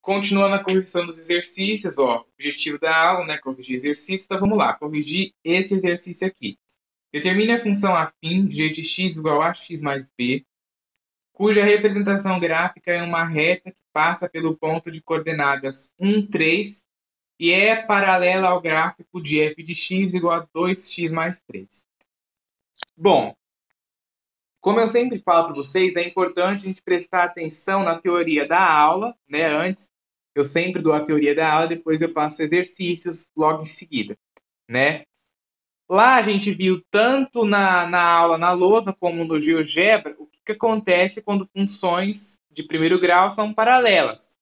Continuando a correção dos exercícios, ó, objetivo da aula, né, corrigir exercício, então vamos lá, corrigir esse exercício aqui. Determine a função afim g de x igual a x mais b, cuja representação gráfica é uma reta que passa pelo ponto de coordenadas 1, 3 e é paralela ao gráfico de f de x igual a 2x mais 3. Bom, como eu sempre falo para vocês, é importante a gente prestar atenção na teoria da aula, né? Antes, eu sempre dou a teoria da aula, depois eu passo exercícios logo em seguida, né? Lá a gente viu tanto na aula na lousa como no GeoGebra o que acontece quando funções de primeiro grau são paralelas.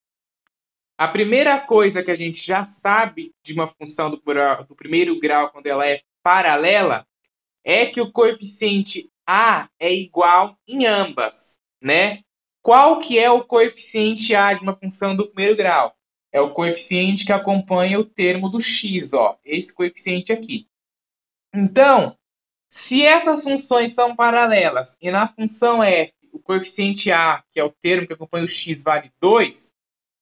A primeira coisa que a gente já sabe de uma função do primeiro grau quando ela é paralela é que o coeficiente a é igual em ambas, né? Qual que é o coeficiente a de uma função do primeiro grau? É o coeficiente que acompanha o termo do x, ó, esse coeficiente aqui. Então, se essas funções são paralelas e na função f o coeficiente a, que é o termo que acompanha o x, vale 2,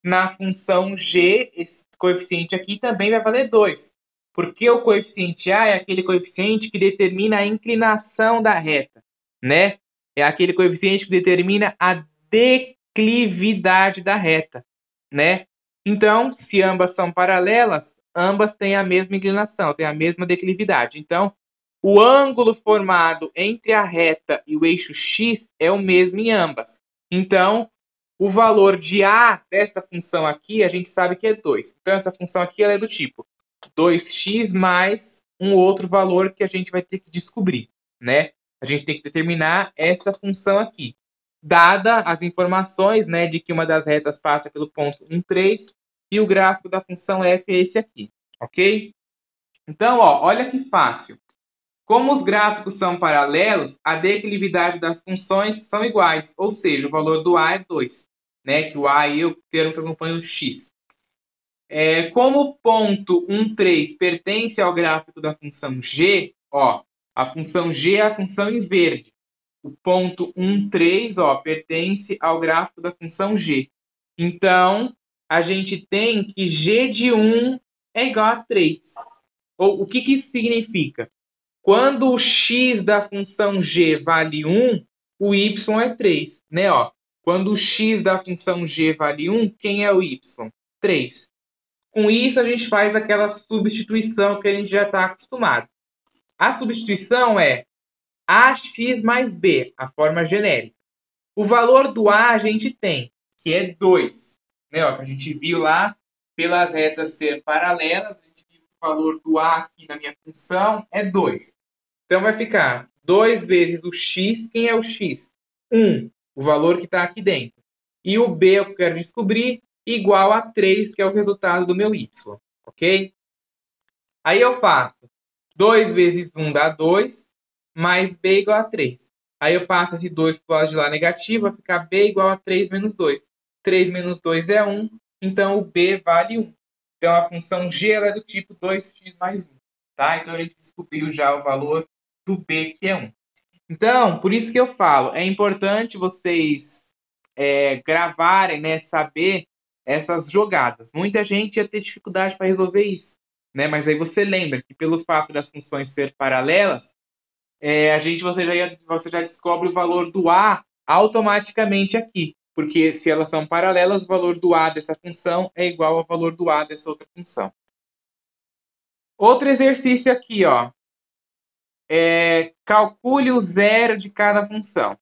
na função g, esse coeficiente aqui também vai valer 2. Porque o coeficiente a é aquele coeficiente que determina a inclinação da reta, né? É aquele coeficiente que determina a declividade da reta, né? Então, se ambas são paralelas, ambas têm a mesma inclinação, têm a mesma declividade. Então, o ângulo formado entre a reta e o eixo x é o mesmo em ambas. Então, o valor de a desta função aqui, a gente sabe que é 2. Então, essa função aqui ela é do tipo 2x mais um outro valor que a gente vai ter que descobrir, né? A gente tem que determinar esta função aqui, dada as informações, né, de que uma das retas passa pelo ponto 1, 3 e o gráfico da função f é esse aqui, ok? Então, ó, olha que fácil. Como os gráficos são paralelos, a declividade das funções são iguais, ou seja, o valor do a é 2, né? Que o a é o termo que acompanha o x. Como o ponto 1, 3 pertence ao gráfico da função g, ó, a função g é a função em verde. O ponto 1, 3, ó, pertence ao gráfico da função g. Então, a gente tem que g de 1 é igual a 3. O que isso significa? Quando o x da função g vale 1, o y é 3, né? Ó, quando o x da função g vale 1, quem é o y? 3. Com isso, a gente faz aquela substituição que a gente já está acostumado. A substituição é ax mais b, a forma genérica. O valor do a gente tem, que é 2. Né? Ó, que a gente viu lá, pelas retas ser paralelas, a gente viu que o valor do a aqui na minha função é 2. Então, vai ficar 2 vezes o x. Quem é o x? 1, o valor que está aqui dentro. E o b, eu quero descobrir, igual a 3, que é o resultado do meu y. Ok? Aí eu faço 2 vezes 1 dá 2, mais b igual a 3. Aí eu passo esse 2 para o lado de lá negativo, vai ficar b igual a 3 menos 2. 3 menos 2 é 1, então o b vale 1. Então, a função g ela é do tipo 2x mais 1. Tá? Então, a gente descobriu já o valor do b, que é 1. Então, por isso que eu falo, é importante vocês gravarem, né, saber essas jogadas. Muita gente ia ter dificuldade para resolver isso, né? Mas aí você lembra que pelo fato das funções ser paralelas, você já descobre o valor do a automaticamente aqui, porque se elas são paralelas, o valor do a dessa função é igual ao valor do a dessa outra função. Outro exercício aqui, ó. Calcule o zero de cada função.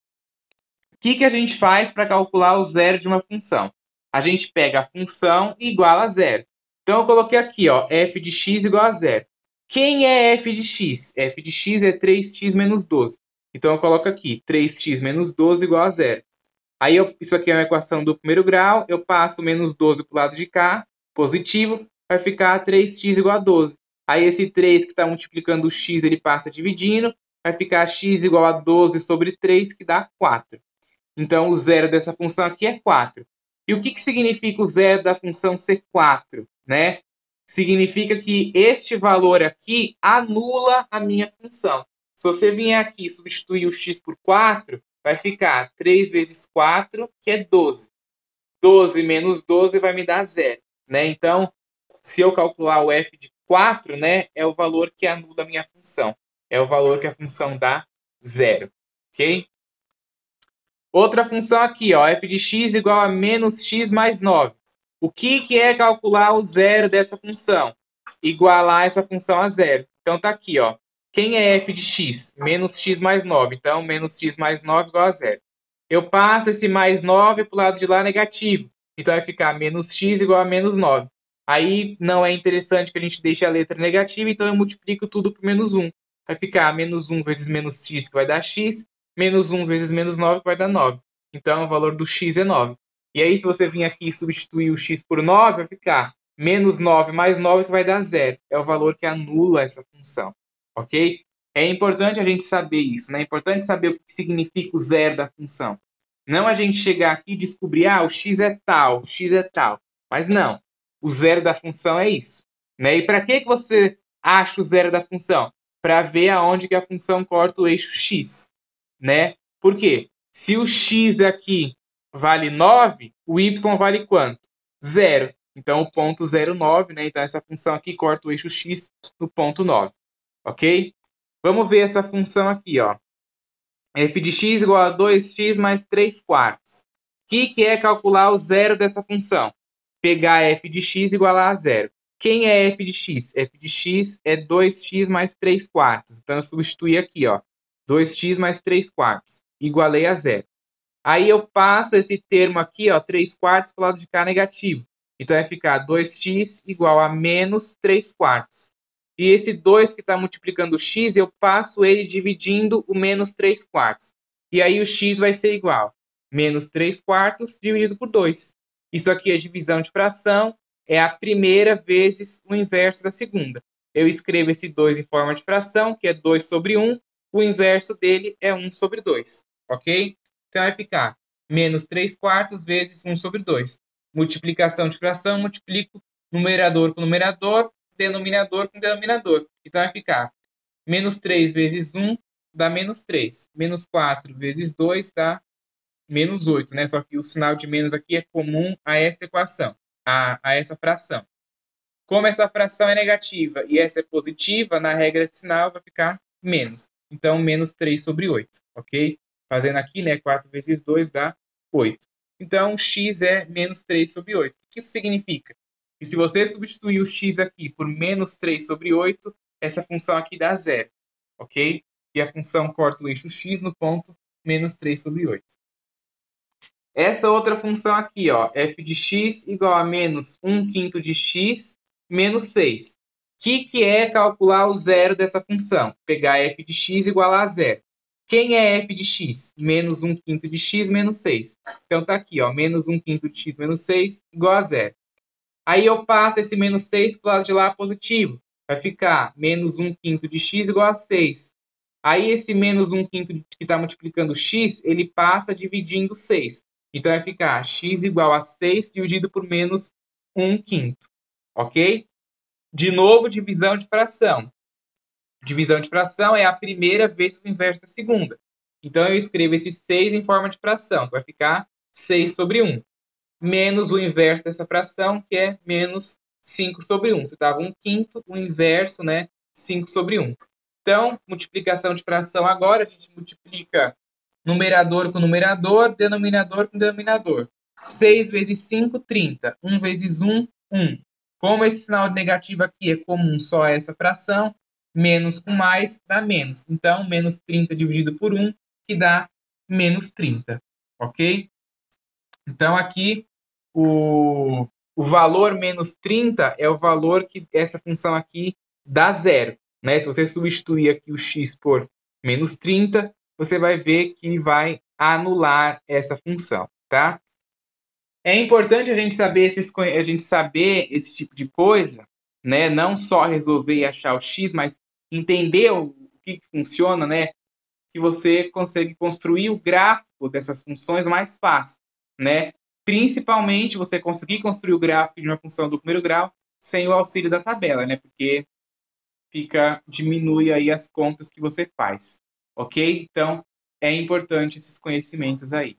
O que a gente faz para calcular o zero de uma função? A gente pega a função e iguala a zero. Então, eu coloquei aqui, ó, f de x igual a zero. Quem é f de x? F de x é 3x menos 12. Então, eu coloco aqui, 3x menos 12 igual a zero. Aí, isso aqui é uma equação do primeiro grau. Eu passo menos 12 para o lado de cá, positivo, vai ficar 3x igual a 12. Aí, esse 3 que está multiplicando o x, ele passa dividindo, vai ficar x igual a 12 sobre 3, que dá 4. Então, o zero dessa função aqui é 4. E o que significa o zero da função ser 4? Né? Significa que este valor aqui anula a minha função. Se você vier aqui e substituir o x por 4, vai ficar 3 vezes 4, que é 12. 12 menos 12 vai me dar 0, né? Então, se eu calcular o f de 4, né, é o valor que anula a minha função. É o valor que a função dá 0, ok? Outra função aqui, ó, f de x igual a menos x mais 9. O que é calcular o zero dessa função? Igualar essa função a zero. Então, tá aqui, ó. Quem é f de x? Menos x mais 9. Então, menos x mais 9 igual a zero. Eu passo esse mais 9 para o lado de lá negativo. Então, vai ficar menos x igual a menos 9. Aí, não é interessante que a gente deixe a letra negativa, então eu multiplico tudo por menos 1. Vai ficar menos 1 vezes menos x, que vai dar x, menos 1 vezes menos 9, que vai dar 9. Então, o valor do x é 9. E aí, se você vir aqui e substituir o x por 9, vai ficar menos 9 mais 9, que vai dar 0. É o valor que anula essa função, ok? É importante a gente saber isso, né? É importante saber o que significa o zero da função. Não a gente chegar aqui e descobrir, o x é tal, o x é tal. Mas não, o zero da função é isso, né? E para que você acha o zero da função? Para ver aonde que a função corta o eixo x, né? Por quê? Se o x aqui vale 9, o y vale quanto? 0. Então, o ponto 0,9, né? Então, essa função aqui corta o eixo x no ponto 9, ok? Vamos ver essa função aqui, ó. f de x igual a 2x mais 3 quartos. O que é calcular o zero dessa função? Pegar f de x igual a zero. Quem é f de x? f de x é 2x mais 3 quartos. Então, eu substituí aqui, ó. 2x mais 3 quartos. Igualei a zero. Aí eu passo esse termo aqui, ó, 3 quartos para o lado de cá negativo. Então, vai ficar 2x igual a menos 3 quartos. E esse 2 que está multiplicando o x, eu passo ele dividindo o menos 3 quartos. E aí o x vai ser igual a menos 3 quartos dividido por 2. Isso aqui é divisão de fração, é a primeira vezes o inverso da segunda. Eu escrevo esse 2 em forma de fração, que é 2 sobre 1. O inverso dele é 1 sobre 2, ok? Então, vai ficar menos 3 quartos vezes 1 sobre 2. Multiplicação de fração, multiplico numerador com numerador, denominador com denominador. Então, vai ficar menos 3 vezes 1 dá menos 3. Menos 4 vezes 2 dá menos 8, né? Só que o sinal de menos aqui é comum a esta equação, a essa fração. Como essa fração é negativa e essa é positiva, na regra de sinal vai ficar menos. Então, menos 3 sobre 8, ok? Fazendo aqui, né, 4 vezes 2 dá 8. Então, x é menos 3 sobre 8. O que isso significa? Que se você substituir o x aqui por menos 3 sobre 8, essa função aqui dá zero, ok? E a função corta o eixo x no ponto menos 3 sobre 8. Essa outra função aqui, ó, f de x igual a menos 1 quinto de x menos 6. O que é calcular o zero dessa função? Pegar f de x igual a zero. Quem é f de x? Menos 1 quinto de x menos 6. Então, tá aqui, ó, menos 1 quinto de x menos 6 igual a zero. Aí eu passo esse menos 6 para o lado de lá positivo. Vai ficar menos 1 quinto de x igual a 6. Aí esse menos 1 quinto que está multiplicando x, ele passa dividindo 6. Então, vai ficar x igual a 6 dividido por menos 1 quinto. Ok? De novo, divisão de fração. Divisão de fração é a primeira vezes o inverso da segunda. Então, eu escrevo esse 6 em forma de fração. Vai ficar 6 sobre 1. Menos o inverso dessa fração, que é menos 5 sobre 1. Você dava 1 quinto, o inverso, né? 5 sobre 1. Então, multiplicação de fração agora, a gente multiplica numerador com numerador, denominador com denominador. 6 vezes 5, 30. 1 vezes 1, 1. Como esse sinal negativo aqui é comum só a essa fração, menos com mais dá menos. Então, menos 30 dividido por 1, que dá menos 30. Ok? Então, aqui, o valor menos 30 é o valor que essa função aqui dá zero, né? Se você substituir aqui o x por menos 30, você vai ver que vai anular essa função, tá? É importante a gente saber esse tipo de coisa, né? Não só resolver e achar o x, mas entender o que funciona, né? Que você consegue construir o gráfico dessas funções mais fácil, né? Principalmente você conseguir construir o gráfico de uma função do primeiro grau sem o auxílio da tabela, né? Porque diminui aí as contas que você faz, ok? Então, é importante esses conhecimentos aí.